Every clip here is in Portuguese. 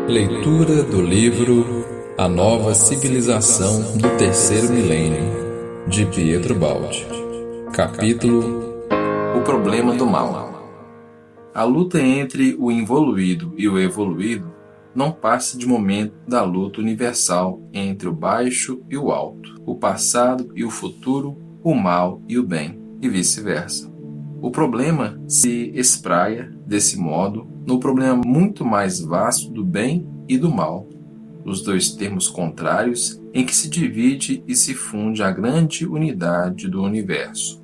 Leitura do livro A Nova Civilização do Terceiro Milênio, de Pietro Baldi. Capítulo O Problema do Mal. A luta entre o involuído e o evoluído não passa de momento da luta universal entre o baixo e o alto, o passado e o futuro, o mal e o bem, e vice-versa. O problema se espraia, desse modo, no problema muito mais vasto do bem e do mal, os dois termos contrários em que se divide e se funde a grande unidade do universo.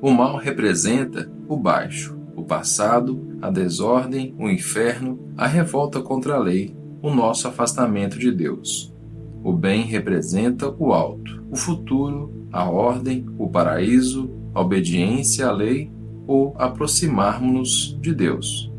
O mal representa o baixo, o passado, a desordem, o inferno, a revolta contra a lei, o nosso afastamento de Deus. O bem representa o alto, o futuro, a ordem, o paraíso, a obediência à lei ou aproximarmos-nos de Deus.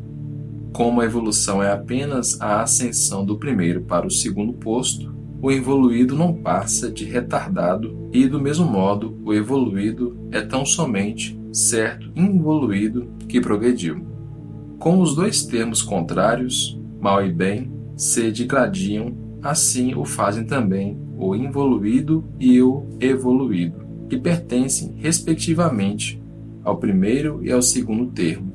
Como a evolução é apenas a ascensão do primeiro para o segundo posto, o evoluído não passa de retardado e, do mesmo modo, o evoluído é tão somente certo involuído que progrediu. Com os dois termos contrários, mal e bem, se digladiam, assim o fazem também o involuído e o evoluído, que pertencem, respectivamente, ao primeiro e ao segundo termo.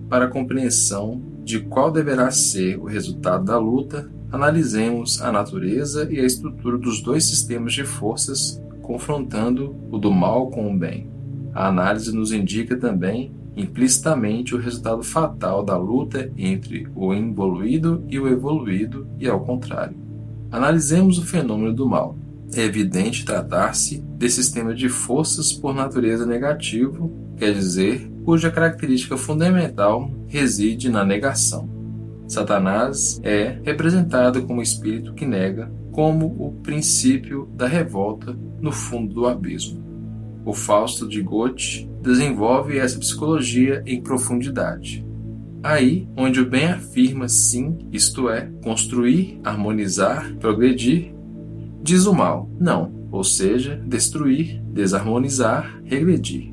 Para a compreensão de qual deverá ser o resultado da luta, analisemos a natureza e a estrutura dos dois sistemas de forças, confrontando o do mal com o bem. A análise nos indica também, implicitamente, o resultado fatal da luta entre o involuído e o evoluído, e ao contrário. Analisemos o fenômeno do mal. É evidente tratar-se de sistema de forças por natureza negativo, quer dizer, cuja característica fundamental reside na negação. Satanás é representado como espírito que nega, como o princípio da revolta no fundo do abismo. O Fausto de Goethe desenvolve essa psicologia em profundidade. Aí, onde o bem afirma sim, isto é, construir, harmonizar, progredir, diz o mal, não, ou seja, destruir, desarmonizar, regredir.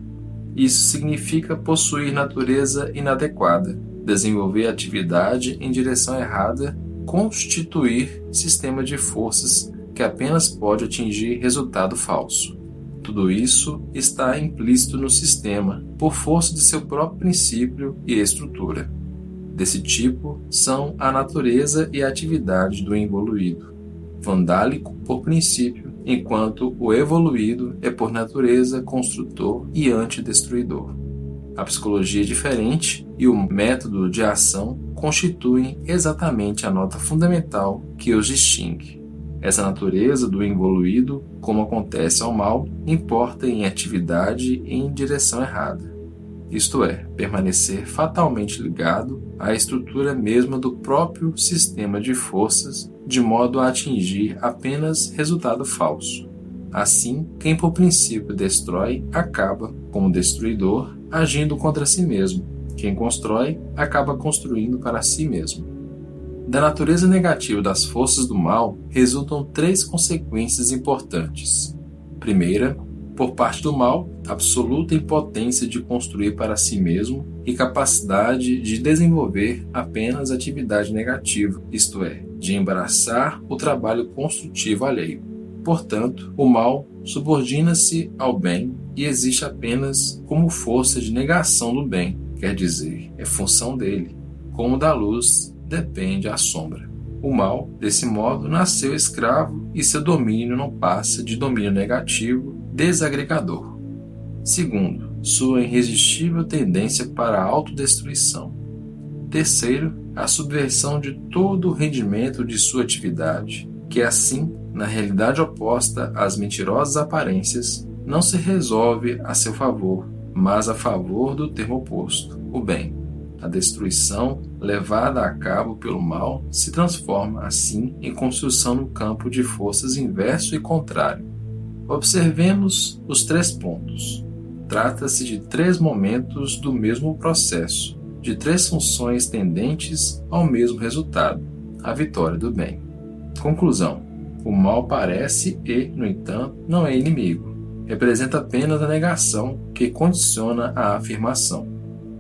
Isso significa possuir natureza inadequada, desenvolver atividade em direção errada, constituir sistema de forças que apenas pode atingir resultado falso. Tudo isso está implícito no sistema, por força de seu próprio princípio e estrutura. Desse tipo são a natureza e a atividade do involuído. Vandálico por princípio, enquanto o evoluído é por natureza construtor e antidestruidor. A psicologia é diferente e o método de ação constituem exatamente a nota fundamental que os distingue. Essa natureza do involuído, como acontece ao mal, importa em atividade em direção errada. Isto é, permanecer fatalmente ligado à estrutura mesma do próprio sistema de forças, de modo a atingir apenas resultado falso. Assim, quem por princípio destrói, acaba, como destruidor, agindo contra si mesmo. Quem constrói, acaba construindo para si mesmo. Da natureza negativa das forças do mal, resultam três consequências importantes. Primeira, por parte do mal, absoluta impotência de construir para si mesmo e capacidade de desenvolver apenas atividade negativa, isto é, de embaraçar o trabalho construtivo alheio. Portanto, o mal subordina-se ao bem e existe apenas como força de negação do bem, quer dizer, é função dele, como da luz depende a sombra. O mal, desse modo, nasceu escravo e seu domínio não passa de domínio negativo, desagregador. Segundo, sua irresistível tendência para a autodestruição. Terceiro, a subversão de todo o rendimento de sua atividade, que assim, na realidade oposta às mentirosas aparências, não se resolve a seu favor, mas a favor do termo oposto, o bem. A destruição levada a cabo pelo mal se transforma, assim, em construção no campo de forças inverso e contrário. Observemos os três pontos. Trata-se de três momentos do mesmo processo, de três funções tendentes ao mesmo resultado, a vitória do bem. Conclusão: o mal parece e, no entanto, não é inimigo. Representa apenas a negação que condiciona a afirmação.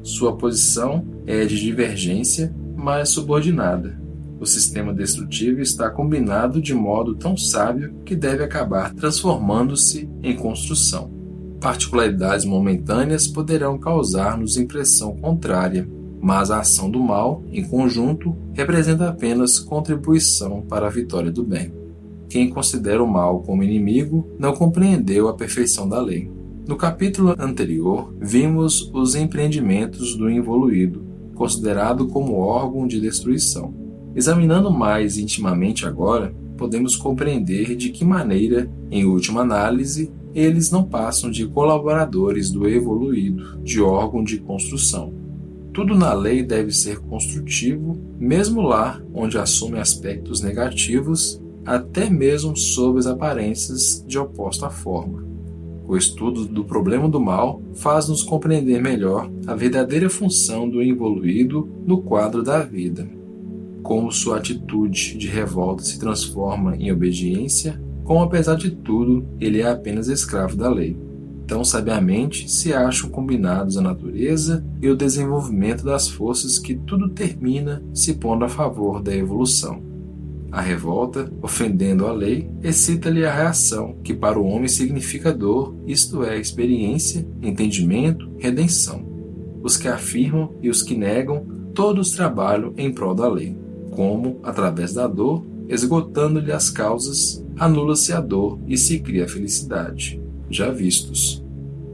Sua posição é de divergência, mas subordinada. O sistema destrutivo está combinado de modo tão sábio que deve acabar transformando-se em construção. Particularidades momentâneas poderão causar-nos impressão contrária, mas a ação do mal, em conjunto, representa apenas contribuição para a vitória do bem. Quem considera o mal como inimigo não compreendeu a perfeição da lei. No capítulo anterior, vimos os empreendimentos do involuído, considerado como órgão de destruição. Examinando mais intimamente agora, podemos compreender de que maneira, em última análise, eles não passam de colaboradores do evoluído, de órgão de construção. Tudo na lei deve ser construtivo, mesmo lá onde assume aspectos negativos, até mesmo sob as aparências de oposta forma. O estudo do problema do mal faz-nos compreender melhor a verdadeira função do involuído no quadro da vida. Como sua atitude de revolta se transforma em obediência, como apesar de tudo ele é apenas escravo da lei. Tão sabiamente se acham combinados a natureza e o desenvolvimento das forças que tudo termina se pondo a favor da evolução. A revolta, ofendendo a lei, excita-lhe a reação, que para o homem significa dor, isto é, experiência, entendimento, redenção. Os que afirmam e os que negam, todos trabalham em prol da lei. Como, através da dor, esgotando-lhe as causas, anula-se a dor e se cria a felicidade. Já vistos.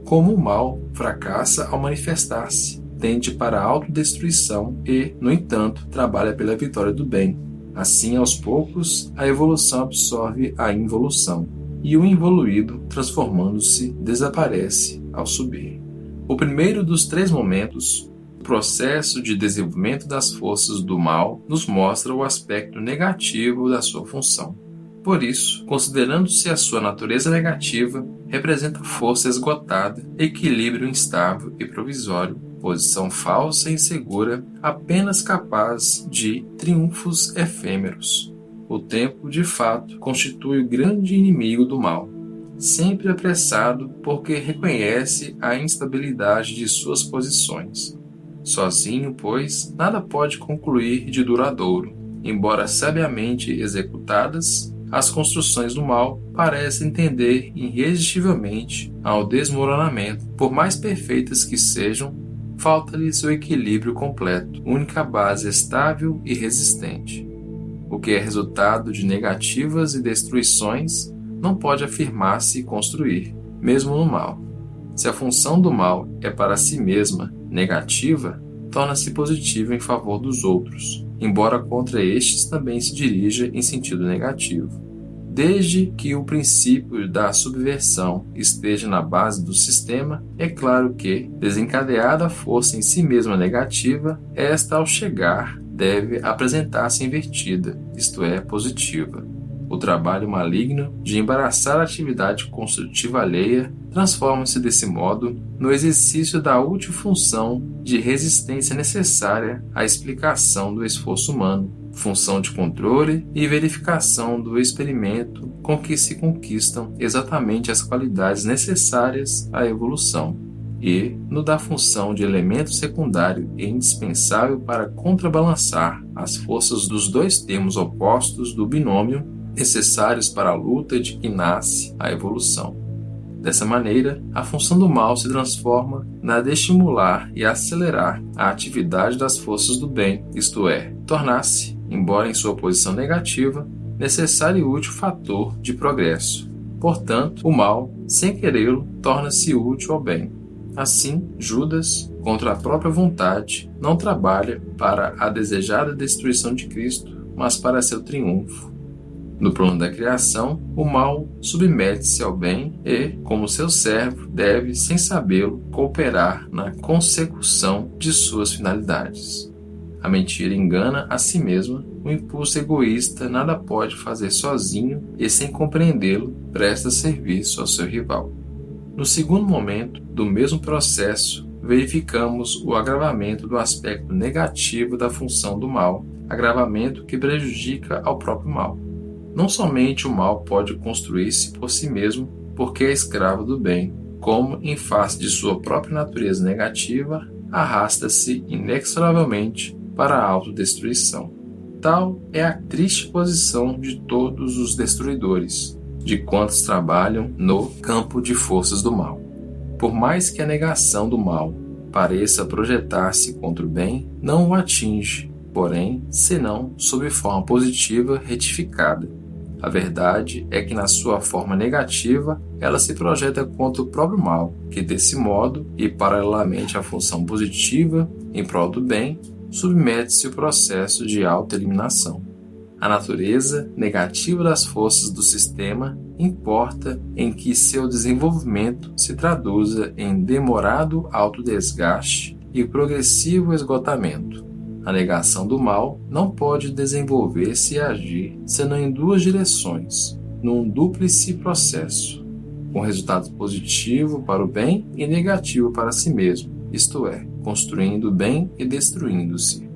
Como o mal fracassa ao manifestar-se, tende para a autodestruição e, no entanto, trabalha pela vitória do bem. Assim, aos poucos, a evolução absorve a involução, e o involuído, transformando-se, desaparece ao subir. O primeiro dos três momentos, o processo de desenvolvimento das forças do mal, nos mostra o aspecto negativo da sua função. Por isso, considerando-se a sua natureza negativa, representa força esgotada, equilíbrio instável e provisório, posição falsa e insegura, apenas capaz de triunfos efêmeros. O tempo, de fato, constitui o grande inimigo do mal, sempre apressado porque reconhece a instabilidade de suas posições. Sozinho, pois, nada pode concluir de duradouro, embora sabiamente executadas. As construções do mal parecem tender irresistivelmente ao desmoronamento. Por mais perfeitas que sejam, falta-lhes o equilíbrio completo, única base estável e resistente. O que é resultado de negativas e destruições não pode afirmar-se e construir, mesmo no mal. Se a função do mal é para si mesma negativa, torna-se positiva em favor dos outros, embora contra estes também se dirija em sentido negativo. Desde que o princípio da subversão esteja na base do sistema, é claro que, desencadeada a força em si mesma negativa, esta, ao chegar, deve apresentar-se invertida, isto é, positiva. O trabalho maligno de embaraçar a atividade construtiva alheia transforma-se desse modo no exercício da útil função de resistência necessária à explicação do esforço humano, função de controle e verificação do experimento com que se conquistam exatamente as qualidades necessárias à evolução, e no da função de elemento secundário e indispensável para contrabalançar as forças dos dois termos opostos do binômio necessários para a luta de que nasce a evolução. Dessa maneira, a função do mal se transforma na de estimular e acelerar a atividade das forças do bem, isto é, tornar-se, embora em sua posição negativa, necessário e útil fator de progresso. Portanto, o mal, sem querê-lo, torna-se útil ao bem. Assim, Judas, contra a própria vontade, não trabalha para a desejada destruição de Cristo, mas para seu triunfo. No plano da criação, o mal submete-se ao bem e, como seu servo, deve, sem sabê-lo, cooperar na consecução de suas finalidades. A mentira engana a si mesma, o impulso egoísta nada pode fazer sozinho e, sem compreendê-lo, presta serviço ao seu rival. No segundo momento do mesmo processo, verificamos o agravamento do aspecto negativo da função do mal, agravamento que prejudica ao próprio mal. Não somente o mal pode construir-se por si mesmo porque é escravo do bem, como, em face de sua própria natureza negativa, arrasta-se inexoravelmente para a autodestruição. Tal é a triste posição de todos os destruidores, de quantos trabalham no campo de forças do mal. Por mais que a negação do mal pareça projetar-se contra o bem, não o atinge, porém, senão sob forma positiva retificada. A verdade é que na sua forma negativa, ela se projeta contra o próprio mal, que desse modo, e paralelamente à função positiva, em prol do bem, submete-se ao processo de autoeliminação. A natureza negativa das forças do sistema importa em que seu desenvolvimento se traduza em demorado autodesgaste e progressivo esgotamento. A negação do mal não pode desenvolver-se e agir senão em duas direções, num dúplice processo, com resultado positivo para o bem e negativo para si mesmo, isto é, construindo o bem e destruindo-se.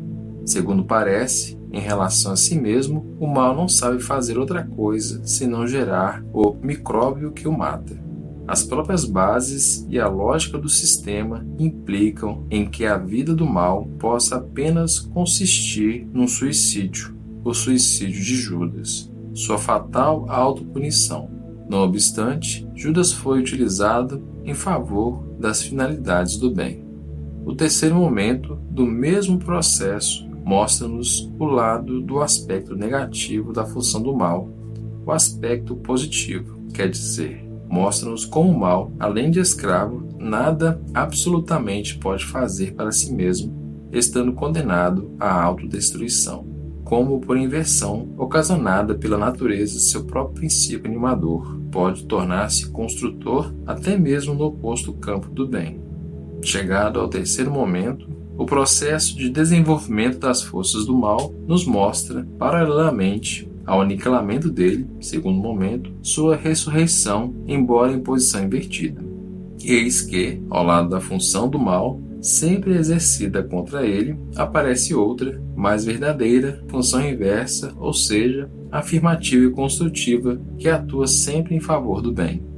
Segundo parece, em relação a si mesmo, o mal não sabe fazer outra coisa senão gerar o micróbio que o mata. As próprias bases e a lógica do sistema implicam em que a vida do mal possa apenas consistir num suicídio, o suicídio de Judas, sua fatal autopunição. Não obstante, Judas foi utilizado em favor das finalidades do bem. O terceiro momento do mesmo processo mostra-nos o lado do aspecto negativo da função do mal, o aspecto positivo, quer dizer, mostra-nos como o mal, além de escravo, nada absolutamente pode fazer para si mesmo, estando condenado à autodestruição, como por inversão ocasionada pela natureza de seu próprio princípio animador, pode tornar-se construtor até mesmo no oposto campo do bem. Chegado ao terceiro momento, o processo de desenvolvimento das forças do mal nos mostra, paralelamente ao aniquilamento dele, segundo momento, sua ressurreição, embora em posição invertida. Eis que, ao lado da função do mal, sempre exercida contra ele, aparece outra, mais verdadeira, função inversa, ou seja, afirmativa e construtiva, que atua sempre em favor do bem.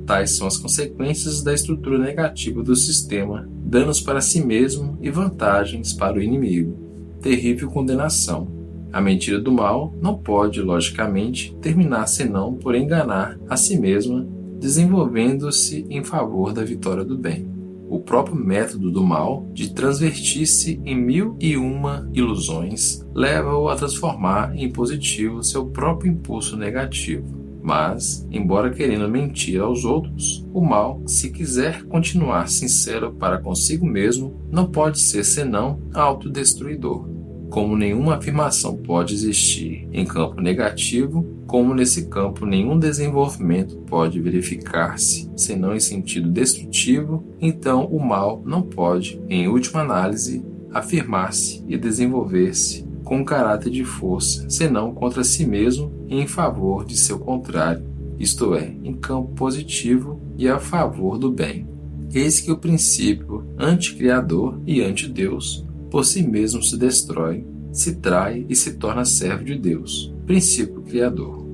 Tais são as consequências da estrutura negativa do sistema, danos para si mesmo e vantagens para o inimigo. Terrível condenação. A mentira do mal não pode, logicamente, terminar senão por enganar a si mesma, desenvolvendo-se em favor da vitória do bem. O próprio método do mal, de transvertir-se em 1001 ilusões, leva-o a transformar em positivo seu próprio impulso negativo. Mas, embora querendo mentir aos outros, o mal, se quiser continuar sincero para consigo mesmo, não pode ser senão autodestruidor. Como nenhuma afirmação pode existir em campo negativo, como nesse campo nenhum desenvolvimento pode verificar-se senão em sentido destrutivo, então o mal não pode, em última análise, afirmar-se e desenvolver-se com caráter de força, senão contra si mesmo e em favor de seu contrário, isto é, em campo positivo e a favor do bem. Eis que o princípio anticriador e anti-Deus por si mesmo se destrói, se trai e se torna servo de Deus, princípio criador.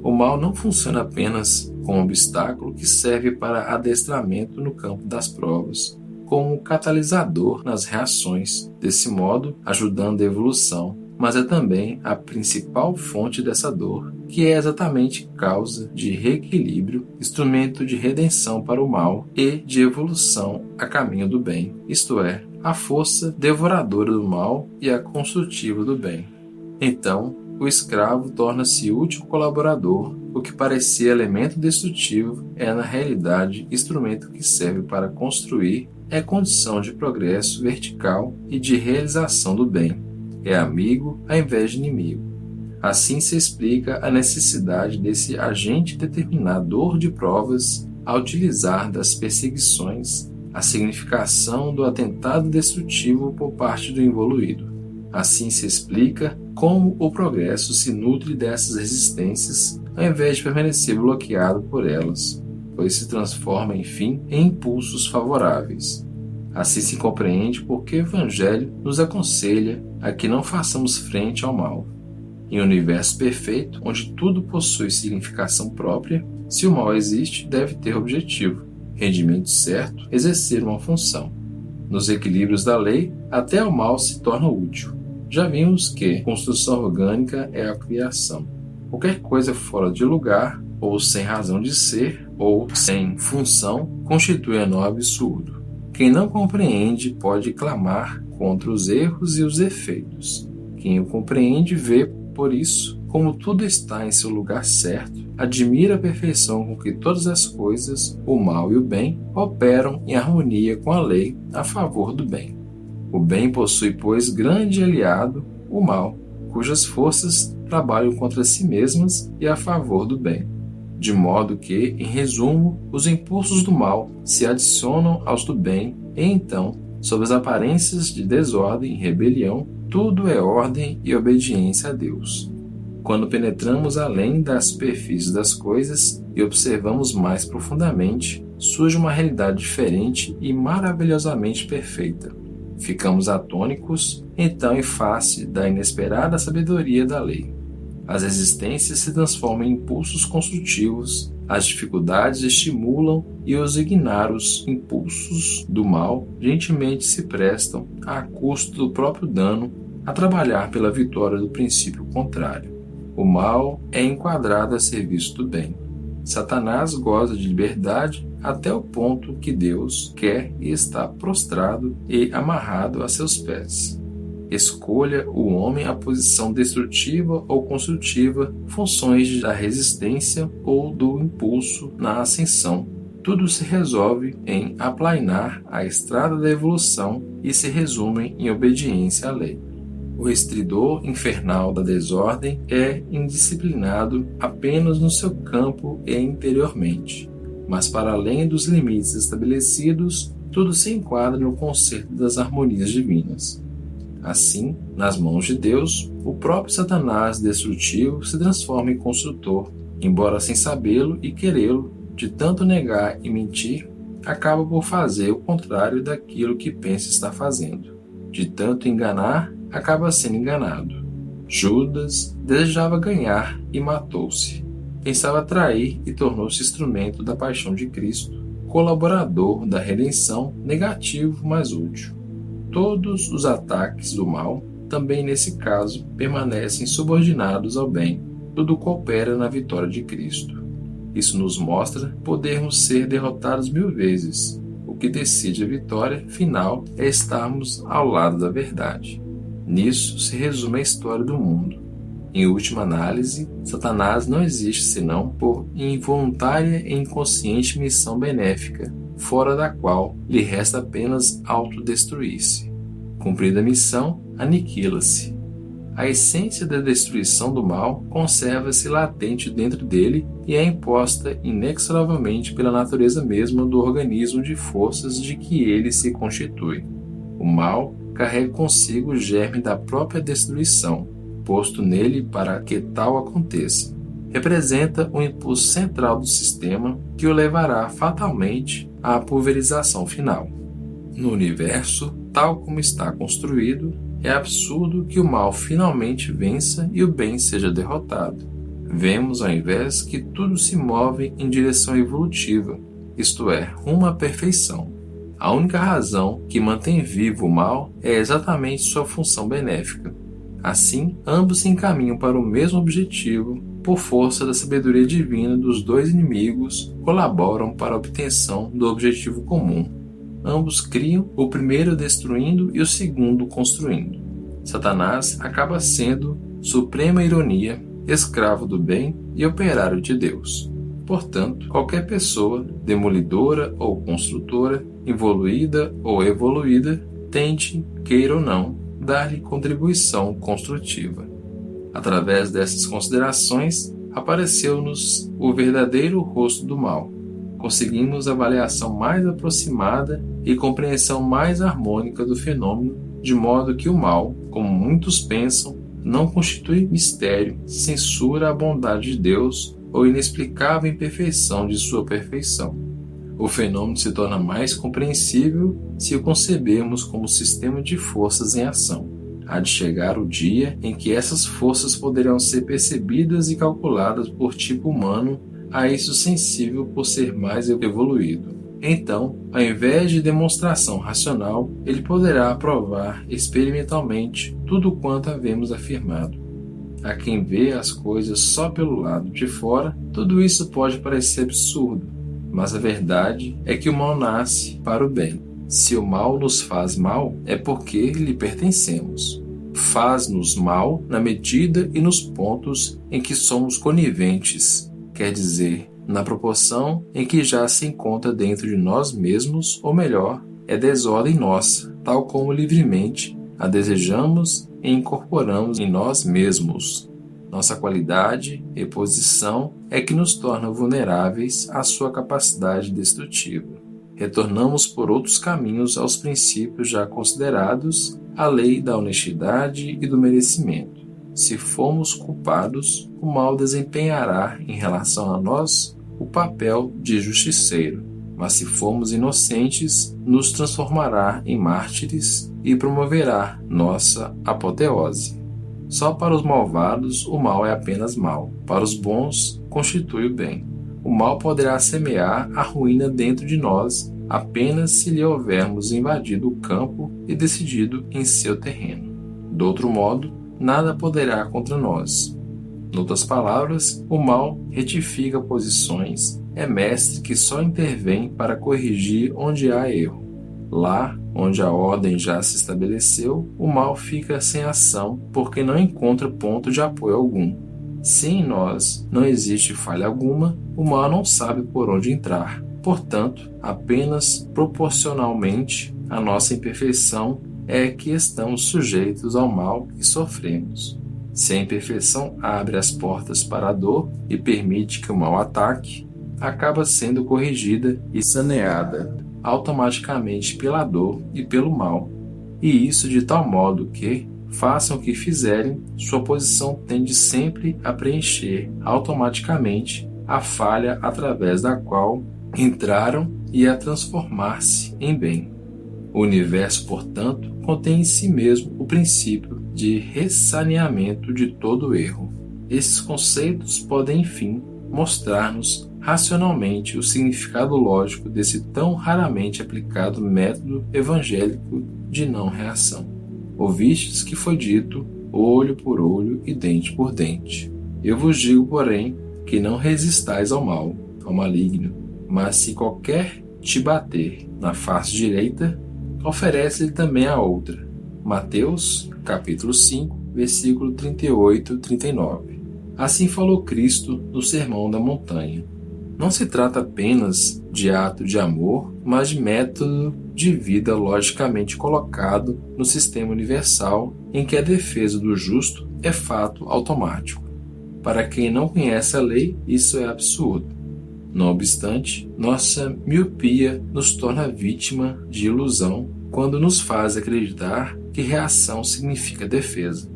O mal não funciona apenas como obstáculo que serve para adestramento no campo das provas, como catalisador nas reações, desse modo ajudando a evolução, mas é também a principal fonte dessa dor, que é exatamente causa de reequilíbrio, instrumento de redenção para o mal e de evolução a caminho do bem, isto é, a força devoradora do mal e a construtiva do bem. Então, o escravo torna-se útil colaborador, o que parecia elemento destrutivo é na realidade instrumento que serve para construir, é condição de progresso vertical e de realização do bem. É amigo ao invés de inimigo. Assim se explica a necessidade desse agente determinador de provas a utilizar das perseguições a significação do atentado destrutivo por parte do involuído. Assim se explica como o progresso se nutre dessas resistências ao invés de permanecer bloqueado por elas, pois se transforma, enfim, em impulsos favoráveis. Assim se compreende por que o Evangelho nos aconselha a que não façamos frente ao mal. Em um universo perfeito, onde tudo possui significação própria, se o mal existe, deve ter objetivo, rendimento certo, exercer uma função. Nos equilíbrios da lei, até o mal se torna útil. Já vimos que construção orgânica é a criação. Qualquer coisa fora de lugar, ou sem razão de ser, ou sem função, constitui nó absurdo. Quem não compreende pode clamar contra os erros e os efeitos. Quem o compreende vê, por isso, como tudo está em seu lugar certo, admira a perfeição com que todas as coisas, o mal e o bem, operam em harmonia com a lei a favor do bem. O bem possui, pois, grande aliado, o mal, cujas forças trabalham contra si mesmas e a favor do bem. De modo que, em resumo, os impulsos do mal se adicionam aos do bem e então, sob as aparências de desordem e rebelião, tudo é ordem e obediência a Deus. Quando penetramos além da superfície das coisas e observamos mais profundamente, surge uma realidade diferente e maravilhosamente perfeita. Ficamos atônicos, então, em face da inesperada sabedoria da lei. As resistências se transformam em impulsos construtivos, as dificuldades estimulam e os ignaros impulsos do mal gentilmente se prestam, a custo do próprio dano, a trabalhar pela vitória do princípio contrário. O mal é enquadrado a serviço do bem. Satanás goza de liberdade até o ponto que Deus quer e está prostrado e amarrado a seus pés. Escolha o homem a posição destrutiva ou construtiva, funções da resistência ou do impulso na ascensão. Tudo se resolve em aplainar a estrada da evolução e se resume em obediência à lei. O estridor infernal da desordem é indisciplinado apenas no seu campo e interiormente, mas para além dos limites estabelecidos, tudo se enquadra no concerto das harmonias divinas. Assim, nas mãos de Deus, o próprio Satanás destrutivo se transforma em construtor, embora sem sabê-lo e querê-lo, de tanto negar e mentir, acaba por fazer o contrário daquilo que pensa estar fazendo. De tanto enganar, acaba sendo enganado. Judas desejava ganhar e matou-se. Pensava trair e tornou-se instrumento da paixão de Cristo, colaborador da redenção, negativo, mas útil. Todos os ataques do mal, também nesse caso, permanecem subordinados ao bem. Tudo coopera na vitória de Cristo. Isso nos mostra podermos ser derrotados 1000 vezes. O que decide a vitória final é estarmos ao lado da verdade. Nisso se resume a história do mundo. Em última análise, Satanás não existe senão por involuntária e inconsciente missão benéfica, fora da qual lhe resta apenas autodestruir-se. Cumprida a missão, aniquila-se. A essência da destruição do mal conserva-se latente dentro dele e é imposta inexoravelmente pela natureza mesma do organismo de forças de que ele se constitui. O mal carrega consigo o germe da própria destruição, posto nele para que tal aconteça. Representa o impulso central do sistema que o levará fatalmente à pulverização final. No universo, tal como está construído, é absurdo que o mal finalmente vença e o bem seja derrotado. Vemos, ao invés, que tudo se move em direção evolutiva, isto é, rumo à perfeição. A única razão que mantém vivo o mal é exatamente sua função benéfica. Assim, ambos se encaminham para o mesmo objetivo, por força da sabedoria divina dos dois inimigos, colaboram para a obtenção do objetivo comum. Ambos criam, o primeiro destruindo e o segundo construindo. Satanás acaba sendo, suprema ironia, escravo do bem e operário de Deus. Portanto, qualquer pessoa, demolidora ou construtora, evoluída ou evoluída, tente, queira ou não, dar-lhe contribuição construtiva. Através dessas considerações, apareceu-nos o verdadeiro rosto do mal. Conseguimos avaliação mais aproximada e compreensão mais harmônica do fenômeno, de modo que o mal, como muitos pensam, não constitui mistério, censura a bondade de Deus ou inexplicável imperfeição de sua perfeição. O fenômeno se torna mais compreensível se o concebermos como sistema de forças em ação. Há de chegar o dia em que essas forças poderão ser percebidas e calculadas por tipo humano, a isso sensível por ser mais evoluído. Então, ao invés de demonstração racional, ele poderá provar experimentalmente tudo quanto havemos afirmado. A quem vê as coisas só pelo lado de fora, tudo isso pode parecer absurdo, mas a verdade é que o mal nasce para o bem. Se o mal nos faz mal, é porque lhe pertencemos. Faz-nos mal na medida e nos pontos em que somos coniventes, quer dizer, na proporção em que já se encontra dentro de nós mesmos, ou melhor, é desordem nossa, tal como livremente a desejamos e incorporamos em nós mesmos. Nossa qualidade e posição é que nos torna vulneráveis à sua capacidade destrutiva. Retornamos por outros caminhos aos princípios já considerados, a lei da honestidade e do merecimento. Se formos culpados, o mal desempenhará em relação a nós o papel de justiceiro, mas se formos inocentes, nos transformará em mártires e promoverá nossa apoteose. Só para os malvados o mal é apenas mal, para os bons constitui o bem. O mal poderá semear a ruína dentro de nós apenas se lhe houvermos invadido o campo e decidido em seu terreno. Do outro modo, nada poderá contra nós. Noutras palavras, o mal retifica posições, é mestre que só intervém para corrigir onde há erro. Lá, onde a ordem já se estabeleceu, o mal fica sem ação porque não encontra ponto de apoio algum. Se em nós não existe falha alguma, o mal não sabe por onde entrar. Portanto, apenas proporcionalmente à nossa imperfeição é que estamos sujeitos ao mal que sofremos. Se a imperfeição abre as portas para a dor e permite que o mal ataque, acaba sendo corrigida e saneada automaticamente pela dor e pelo mal, e isso de tal modo que, façam o que fizerem, sua posição tende sempre a preencher automaticamente a falha através da qual entraram e a transformar-se em bem. O universo, portanto, contém em si mesmo o princípio de ressaneamento de todo erro. Esses conceitos podem, enfim, mostrar-nos racionalmente o significado lógico desse tão raramente aplicado método evangélico de não reação. Ouvistes que foi dito, olho por olho e dente por dente. Eu vos digo, porém, que não resistais ao mal, ao maligno, mas se qualquer te bater na face direita, oferece-lhe também a outra. Mateus, capítulo 5, versículo 38 e 39. Assim falou Cristo no Sermão da Montanha. Não se trata apenas de ato de amor, mas de método de vida logicamente colocado no sistema universal em que a defesa do justo é fato automático. Para quem não conhece a lei, isso é absurdo. Não obstante, nossa miopia nos torna vítima de ilusão quando nos faz acreditar que reação significa defesa.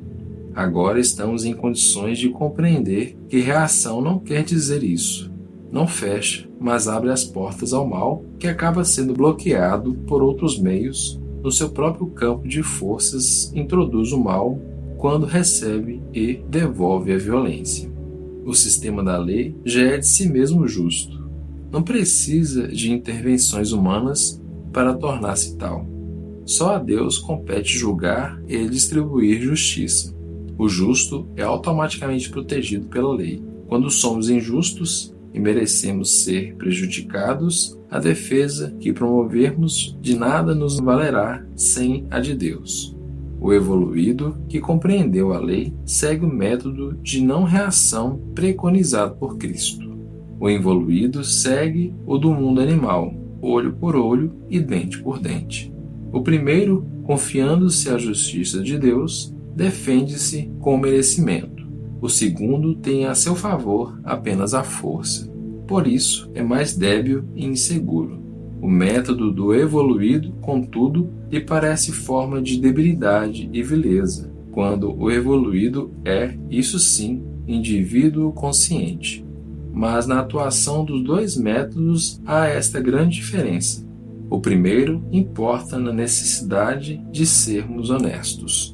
Agora estamos em condições de compreender que reação não quer dizer isso. Não fecha, mas abre as portas ao mal, que acaba sendo bloqueado por outros meios. No seu próprio campo de forças, introduz o mal quando recebe e devolve a violência. O sistema da lei já é de si mesmo justo. Não precisa de intervenções humanas para tornar-se tal. Só a Deus compete julgar e distribuir justiça. O justo é automaticamente protegido pela lei. Quando somos injustos e merecemos ser prejudicados, a defesa que promovermos de nada nos valerá sem a de Deus. O evoluído, que compreendeu a lei, segue o método de não reação preconizado por Cristo. O involuído segue o do mundo animal, olho por olho e dente por dente. O primeiro, confiando-se à justiça de Deus, defende-se com merecimento. O segundo tem a seu favor apenas a força. Por isso, é mais débil e inseguro. O método do evoluído, contudo, lhe parece forma de debilidade e vileza, quando o evoluído é, isso sim, indivíduo consciente. Mas na atuação dos dois métodos há esta grande diferença. O primeiro importa na necessidade de sermos honestos.